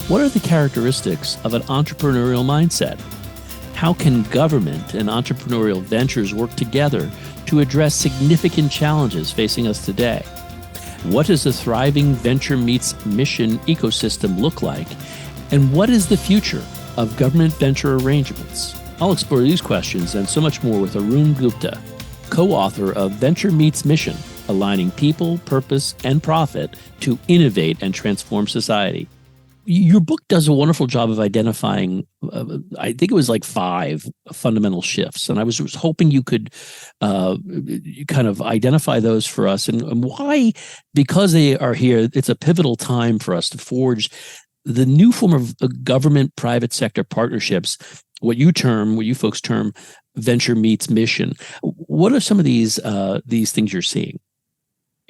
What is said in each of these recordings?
What are the characteristics of an entrepreneurial mindset? How can government and entrepreneurial ventures work together to address significant challenges facing us today? What does a thriving venture meets mission ecosystem look like? And what is the future of government venture arrangements? I'll explore these questions and so much more with Arun Gupta, co-author of Venture Meets Mission, Aligning People, Purpose, and Profit to Innovate and Transform Society. Your book does a wonderful job of identifying, I think it was like 5 fundamental shifts. And I was hoping you could kind of identify those for us and why, because they are here, it's a pivotal time for us to forge the new form of government-private sector partnerships, what you folks term venture meets mission. What are some of these things you're seeing?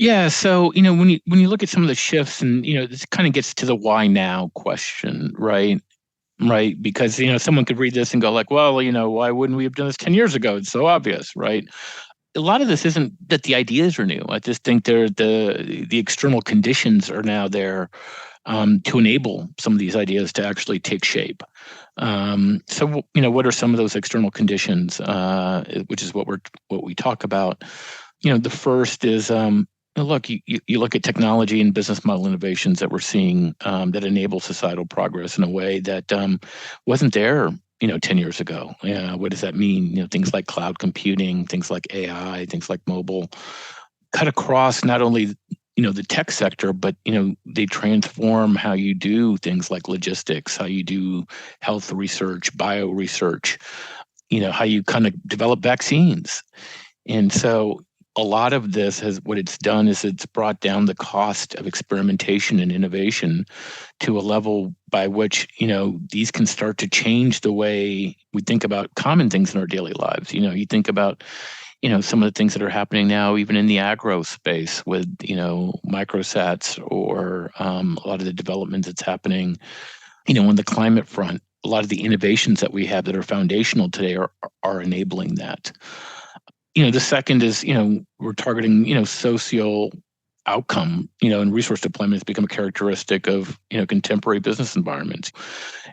Yeah, so when you look at some of the shifts, and this kind of gets to the why now question, right? Right, because someone could read this and go like, well, why wouldn't we have done this 10 years ago? It's so obvious, right? A lot of this isn't that the ideas are new. I just think the external conditions are now there to enable some of these ideas to actually take shape. So what are some of those external conditions? Which is what we talk about. The first is look, you look at technology and business model innovations that we're seeing that enable societal progress in a way that wasn't there 10 years ago. What does that mean? Things like cloud computing, things like AI, things like mobile, cut across not only the tech sector, but they transform how you do things like logistics, how you do health research, bio research, how you kind of develop vaccines. And so a lot of this what it's done is it's brought down the cost of experimentation and innovation to a level by which, these can start to change the way we think about common things in our daily lives. You think about, some of the things that are happening now, even in the agro space with, microsats or a lot of the development that's happening, on the climate front. A lot of the innovations that we have that are foundational today are enabling that. The second is, we're targeting, social outcome, and resource deployment has become a characteristic of, contemporary business environments.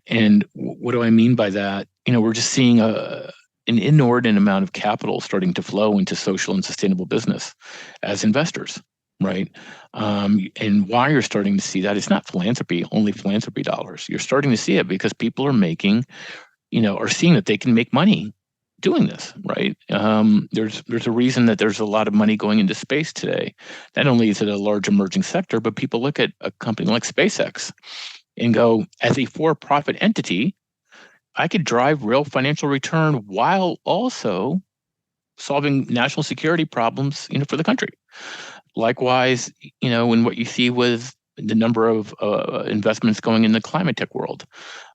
And what do I mean by that? We're just seeing an inordinate amount of capital starting to flow into social and sustainable business as investors, right? And why you're starting to see that, it's not only philanthropy dollars. You're starting to see it because people are are seeing that they can make money doing this, right? There's a reason that there's a lot of money going into space today. Not only is it a large emerging sector, but people look at a company like SpaceX and go, as a for-profit entity, I could drive real financial return while also solving national security problems, for the country. Likewise, in what you see with the number of investments going in the climate tech world,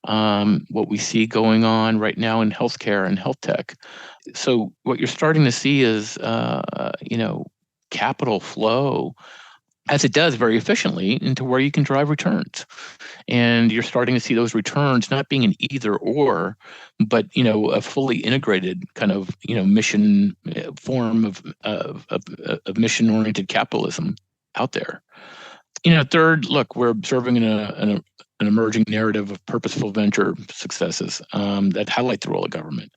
what we see going on right now in healthcare and health tech. So what you're starting to see is, capital flow, as it does very efficiently, into where you can drive returns. And you're starting to see those returns not being an either or, but a fully integrated kind of mission form of mission-oriented capitalism out there. Third, look, we're observing an emerging narrative of purposeful venture successes that highlight the role of government.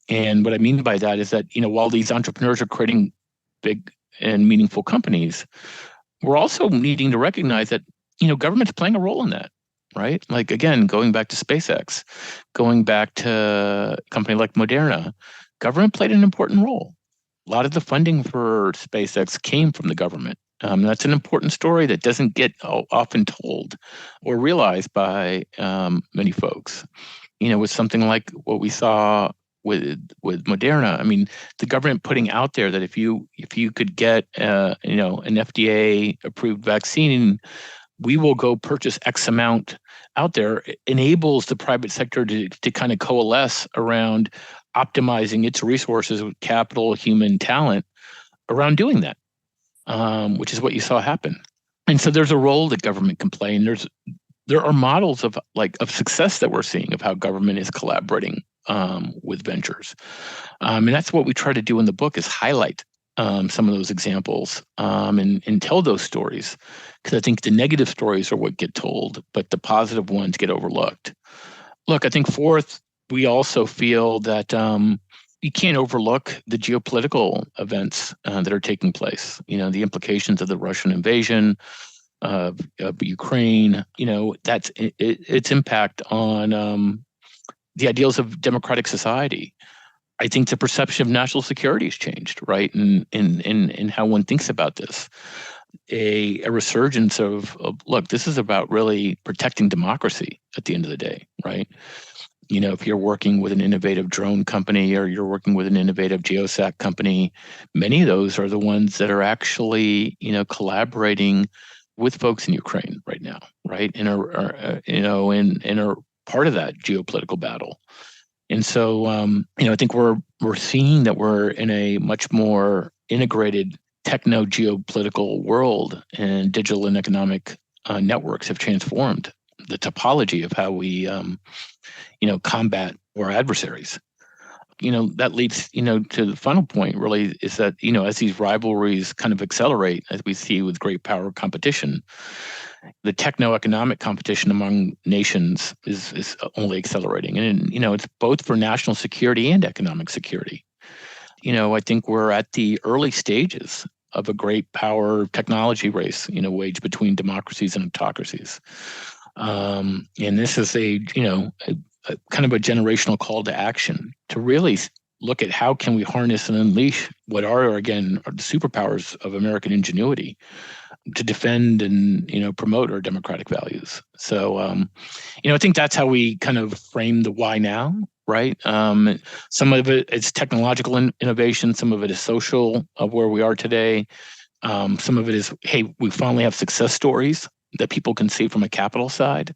And what I mean by that is that, while these entrepreneurs are creating big and meaningful companies, we're also needing to recognize that, government's playing a role in that, right? Like, again, going back to SpaceX, going back to a company like Moderna, government played an important role. A lot of the funding for SpaceX came from the government. That's an important story that doesn't get often told or realized by many folks. With something like what we saw with Moderna, I mean, the government putting out there that if you could get an FDA approved vaccine, we will go purchase X amount out there, enables the private sector to kind of coalesce around optimizing its resources with capital, human talent around doing that. Which is what you saw happen. And so there's a role that government can play, and there are models of success that we're seeing of how government is collaborating with ventures. And that's what we try to do in the book, is highlight some of those examples and tell those stories, because I think the negative stories are what get told, but the positive ones get overlooked. Look, I think fourth, we also feel that you can't overlook the geopolitical events that are taking place. The implications of the Russian invasion of Ukraine. That's its impact on the ideals of democratic society. I think the perception of national security has changed, right? In how one thinks about this. A resurgence of look, this is about really protecting democracy at the end of the day, right? If you're working with an innovative drone company or you're working with an innovative geosat company, many of those are the ones that are actually, collaborating with folks in Ukraine right now, right? And are part of that geopolitical battle. And so, I think we're seeing that we're in a much more integrated techno geopolitical world, and digital and economic networks have transformed the topology of how we, combat our adversaries. That leads, to the final point really is that, as these rivalries kind of accelerate, as we see with great power competition, the techno-economic competition among nations is only accelerating. And, it's both for national security and economic security. I think we're at the early stages of a great power technology race, waged between democracies and autocracies. And this is a kind of a generational call to action to really look at how can we harness and unleash what are the superpowers of American ingenuity to defend and promote our democratic values. So I think that's how we kind of frame the why now, right? Some of it is technological innovation, some of it is social of where we are today. Some of it is, hey, we finally have success stories that people can see from a capital side.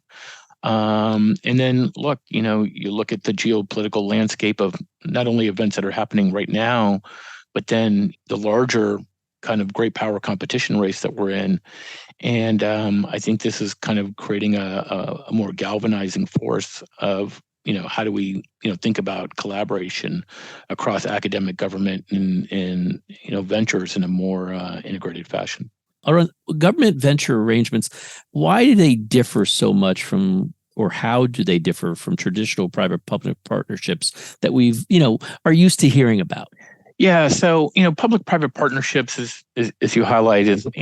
And then look, you look at the geopolitical landscape of not only events that are happening right now, but then the larger kind of great power competition race that we're in. And I think this is kind of creating a more galvanizing force of, how do we, think about collaboration across academic, government, and ventures in a more integrated fashion. Arun, government venture arrangements, why do they differ so much from, or how do they differ from traditional private-public partnerships that we've, are used to hearing about? Yeah, so public-private partnerships is as you highlighted,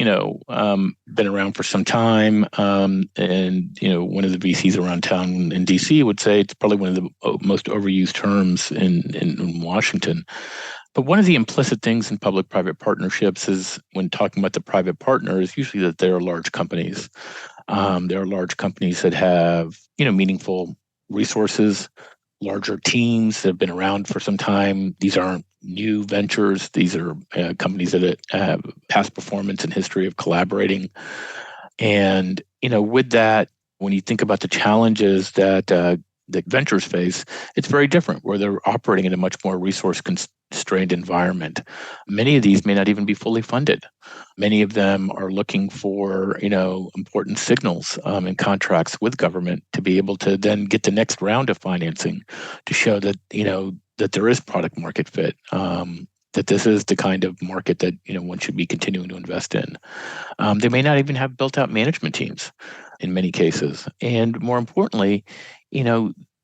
been around for some time, and one of the VCs around town in DC would say it's probably one of the most overused terms in Washington. But one of the implicit things in public-private partnerships is, when talking about the private partner, is usually that there are large companies. There are large companies that have meaningful resources, larger teams that have been around for some time. These aren't new ventures. These are companies that have past performance and history of collaborating. And, with that, when you think about the challenges that ventures face, it's very different, where they're operating in a much more resource constrained environment. Many of these may not even be fully funded. Many of them are looking for, important signals in contracts with government to be able to then get the next round of financing to show that, that there is product market fit, that this is the kind of market that, one should be continuing to invest in. They may not even have built out management teams in many cases. And more importantly,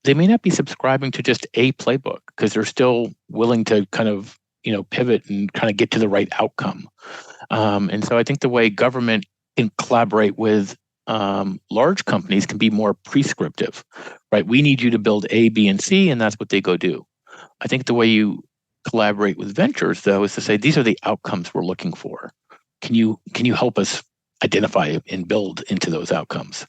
they may not be subscribing to just a playbook, because they're still willing to kind of, pivot and kind of get to the right outcome. And so I think the way government can collaborate with large companies can be more prescriptive, right? We need you to build A, B, and C, and that's what they go do. I think the way you collaborate with ventures, though, is to say, these are the outcomes we're looking for. Can you help us identify and build into those outcomes?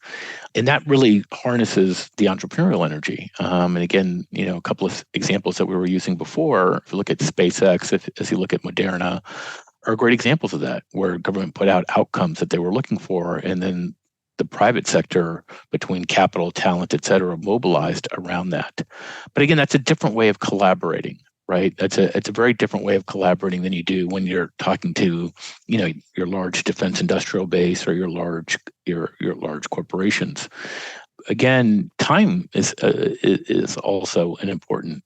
And that really harnesses the entrepreneurial energy. And again, a couple of examples that we were using before, if you look at SpaceX, as you look at Moderna, are great examples of that, where government put out outcomes that they were looking for, and then the private sector, between capital, talent, et cetera, mobilized around that. But again, that's a different way of collaborating, right? It's a very different way of collaborating than you do when you're talking to, your large defense industrial base or your large corporations. Again, time is also an important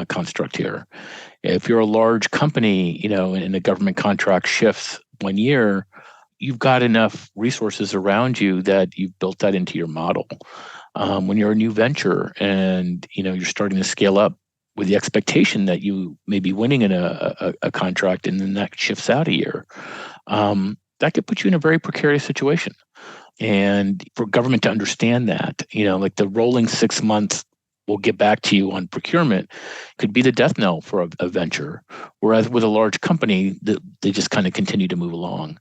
construct here. If you're a large company, and a government contract shifts 1 year, you've got enough resources around you that you've built that into your model. When you're a new venture and you're starting to scale up with the expectation that you may be winning in a contract, and then that shifts out a year, that could put you in a very precarious situation. And for government to understand that, like the rolling 6 months, we'll get back to you on procurement, could be the death knell for a venture. Whereas with a large company, they just kind of continue to move along.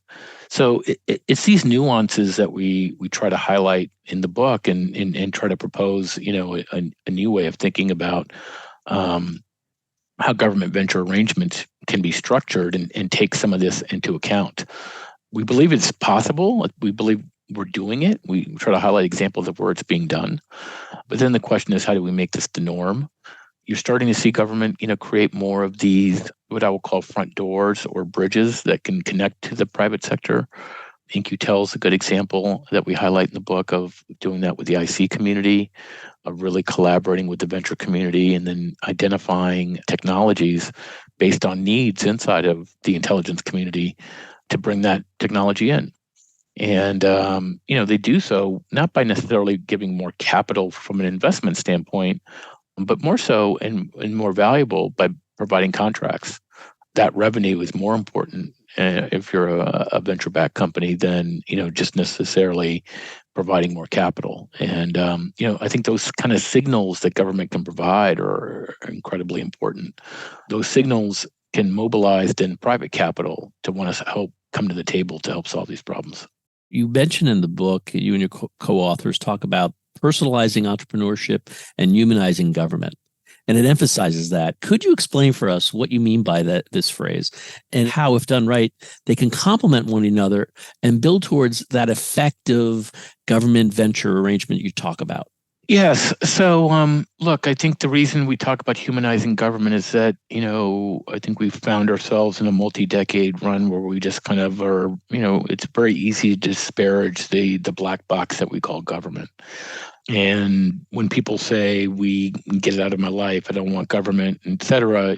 So it's these nuances that we try to highlight in the book and try to propose, a new way of thinking about how government venture arrangements can be structured and take some of this into account. We believe it's possible. We believe we're doing it. We try to highlight examples of where it's being done. But then the question is, how do we make this the norm? You're starting to see government, create more of these, what I will call front doors or bridges that can connect to the private sector. InQtel is a good example that we highlight in the book of doing that with the IC community, of really collaborating with the venture community and then identifying technologies based on needs inside of the intelligence community to bring that technology in. And, they do so not by necessarily giving more capital from an investment standpoint, but more so and more valuable by providing contracts. That revenue is more important if you're a venture-backed company than, just necessarily providing more capital. And, I think those kind of signals that government can provide are incredibly important. Those signals can mobilize then private capital to want to help come to the table to help solve these problems. You mentioned in the book, you and your co-authors talk about personalizing entrepreneurship and humanizing government. And it emphasizes that. Could you explain for us what you mean by this phrase and how, if done right, they can complement one another and build towards that effective government venture arrangement you talk about? Yes. So, look, I think the reason we talk about humanizing government is that, I think we've found ourselves in a multi-decade run where we just kind of are, it's very easy to disparage the black box that we call government. And when people say, we get it out of my life, I don't want government, et cetera,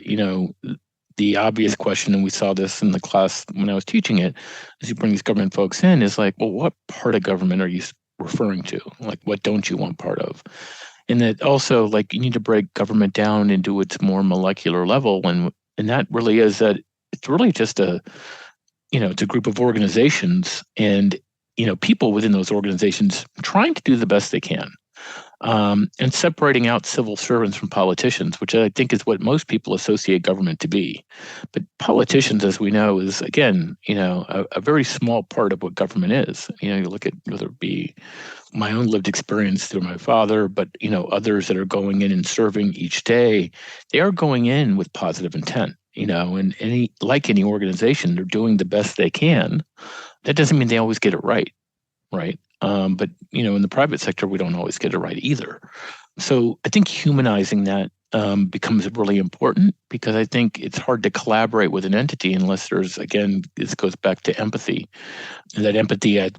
the obvious question, and we saw this in the class when I was teaching it, as you bring these government folks in, is like, well, what part of government are you referring to? Like, what don't you want part of? And that also, like, you need to break government down into its more molecular level, and that really is that it's really just it's a group of organizations and people within those organizations trying to do the best they can, and separating out civil servants from politicians, which I think is what most people associate government to be. But politicians, as we know, is again, a very small part of what government is. You look at whether it be my own lived experience through my father, but others that are going in and serving each day, they are going in with positive intent. And any organization, they're doing the best they can. That doesn't mean they always get it right. But in the private sector, we don't always get it right either. So I think humanizing that becomes really important, because I think it's hard to collaborate with an entity unless there's, again, this goes back to empathy. And that empathy, I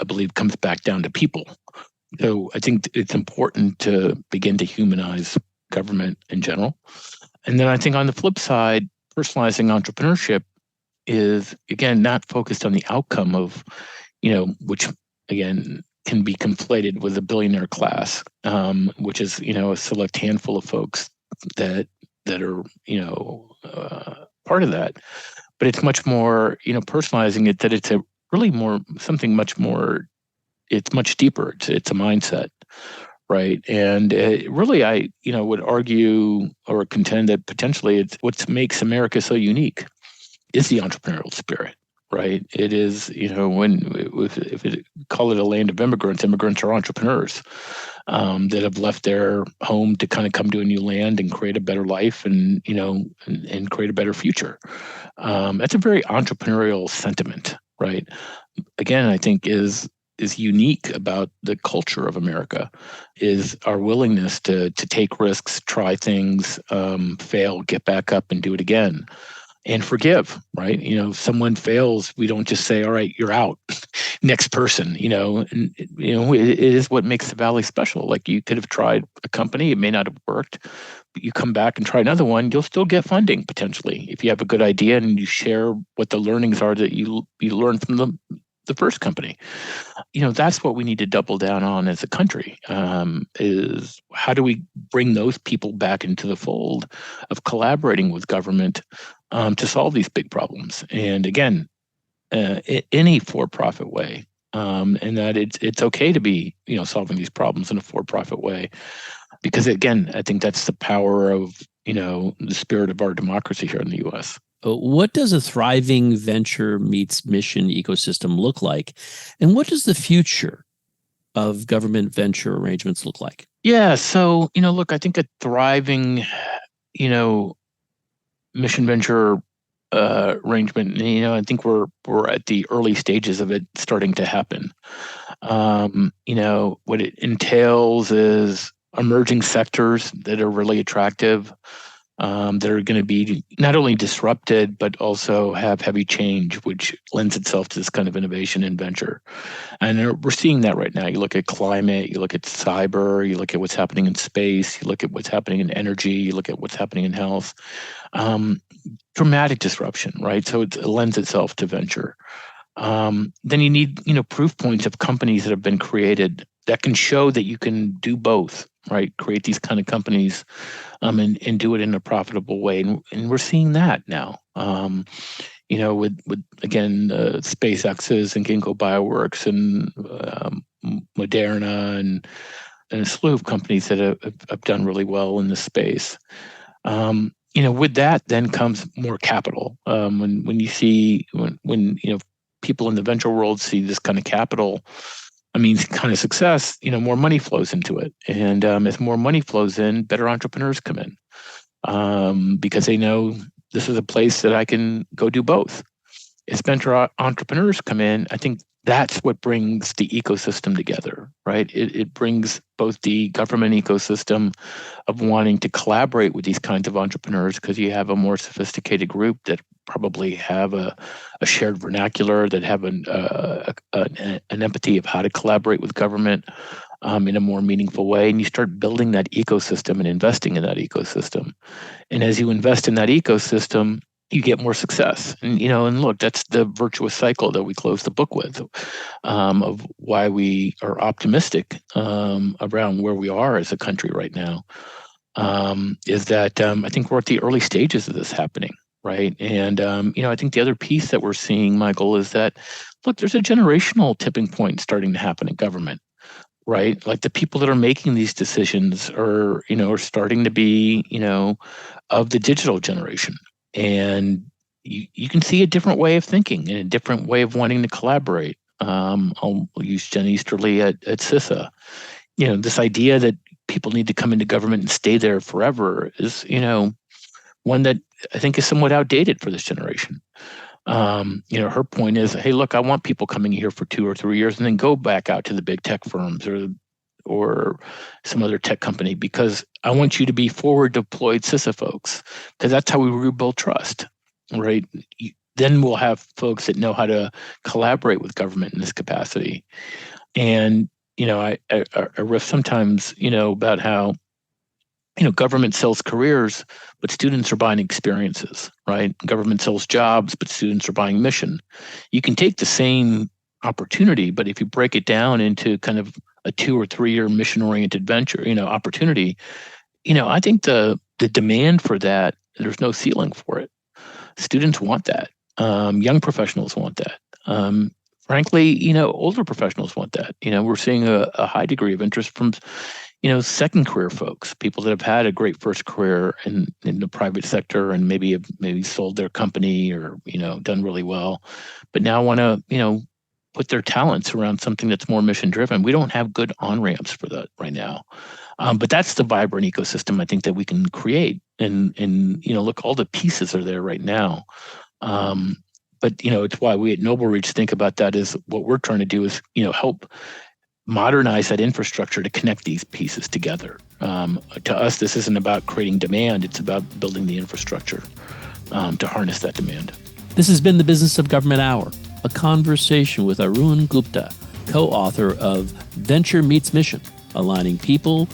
believe, comes back down to people. So I think it's important to begin to humanize government in general. And then I think on the flip side, personalizing entrepreneurship is, again, not focused on the outcome of, which, again, can be conflated with the billionaire class, which is, a select handful of folks that are, part of that. But it's much more, personalizing it, that it's a really more, something much more, it's much deeper. It's a mindset, right? And really, I, would argue or contend that potentially it's what makes America so unique is the entrepreneurial spirit. Right. It is, if it call it a land of immigrants are entrepreneurs that have left their home to kind of come to a new land and create a better life and, and create a better future. That's a very entrepreneurial sentiment. Right. Again, I think is unique about the culture of America is our willingness to take risks, try things, fail, get back up and do it again. and forgive, right? If someone fails, we don't just say, all right, you're out, next person, and it is what makes the Valley special. Like, you could have tried a company, it may not have worked, but you come back and try another one, you'll still get funding potentially if you have a good idea and you share what the learnings are that you learned from the first company. That's what we need to double down on as a country, is how do we bring those people back into the fold of collaborating with government to solve these big problems. And again, any for-profit way, and that it's okay to be, solving these problems in a for-profit way. Because again, I think that's the power of, the spirit of our democracy here in the U.S. What does a thriving venture meets mission ecosystem look like? And what does the future of government venture arrangements look like? Yeah. So, look, I think a thriving, mission venture arrangement, I think we're at the early stages of it starting to happen. What it entails is emerging sectors that are really attractive, that are going to be not only disrupted, but also have heavy change, which lends itself to this kind of innovation and venture. And we're seeing that right now. You look at climate, you look at cyber, you look at what's happening in space, you look at what's happening in energy, you look at what's happening in health. Dramatic disruption, right? So it lends itself to venture. Then you need, proof points of companies that have been created that can show that you can do both, right? Create these kind of companies, and do it in a profitable way. And we're seeing that now, with again, SpaceX's and Ginkgo Bioworks and Moderna and a slew of companies that have done really well in this space. With that then comes more capital. When you see, when people in the venture world see this kind of capital, kind of success, more money flows into it. And as more money flows in, better entrepreneurs come in, because they know this is a place that I can go do both. As venture entrepreneurs come in, I think that's what brings the ecosystem together, right? It brings both the government ecosystem of wanting to collaborate with these kinds of entrepreneurs, because you have a more sophisticated group that probably have a shared vernacular, that have an empathy of how to collaborate with government in a more meaningful way. And you start building that ecosystem and investing in that ecosystem. And as you invest in that ecosystem, you get more success. And look, that's the virtuous cycle that we close the book with, of why we are optimistic around where we are as a country right now, is that I think we're at the early stages of this happening, right? And, I think the other piece that we're seeing, Michael, is that, look, there's a generational tipping point starting to happen in government, right? Like, the people that are making these decisions are starting to be, of the digital generation. And you can see a different way of thinking and a different way of wanting to collaborate. I'll use Jen Easterly at CISA. This idea that people need to come into government and stay there forever is, one that I think is somewhat outdated for this generation. Her point is, hey, look, I want people coming here for 2 or 3 years and then go back out to the big tech firms or some other tech company, because I want you to be forward deployed CISA folks, because that's how we rebuild trust, right? Then we'll have folks that know how to collaborate with government in this capacity. And, I riff sometimes, about how, government sells careers, but students are buying experiences, right? Government sells jobs, but students are buying mission. You can take the same opportunity, but if you break it down into kind of a 2 or 3 year mission-oriented venture, opportunity, I think the demand for that, there's no ceiling for it. Students want that. Young professionals want that. Frankly, older professionals want that. We're seeing a high degree of interest from, second career folks, people that have had a great first career in the private sector and maybe sold their company or, done really well, but now want to, put their talents around something that's more mission driven. We don't have good on-ramps for that right now. But that's the vibrant ecosystem I think that we can create. And look, all the pieces are there right now. But it's why we at Noble Reach think about that as what we're trying to do is, help modernize that infrastructure to connect these pieces together. To us, this isn't about creating demand, it's about building the infrastructure. to harness that demand. This has been the Business of Government Hour, a conversation with Arun Gupta, co-author of Venture Meets Mission, Aligning People,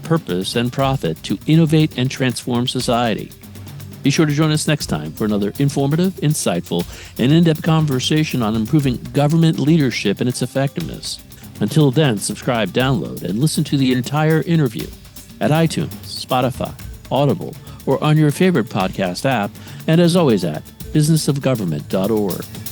Purpose, and Profit to Innovate and Transform Society. Be sure to join us next time for another informative, insightful, and in-depth conversation on improving government leadership and its effectiveness. Until then, subscribe, download, and listen to the entire interview at iTunes, Spotify, Audible, or on your favorite podcast app, and as always at businessofgovernment.org.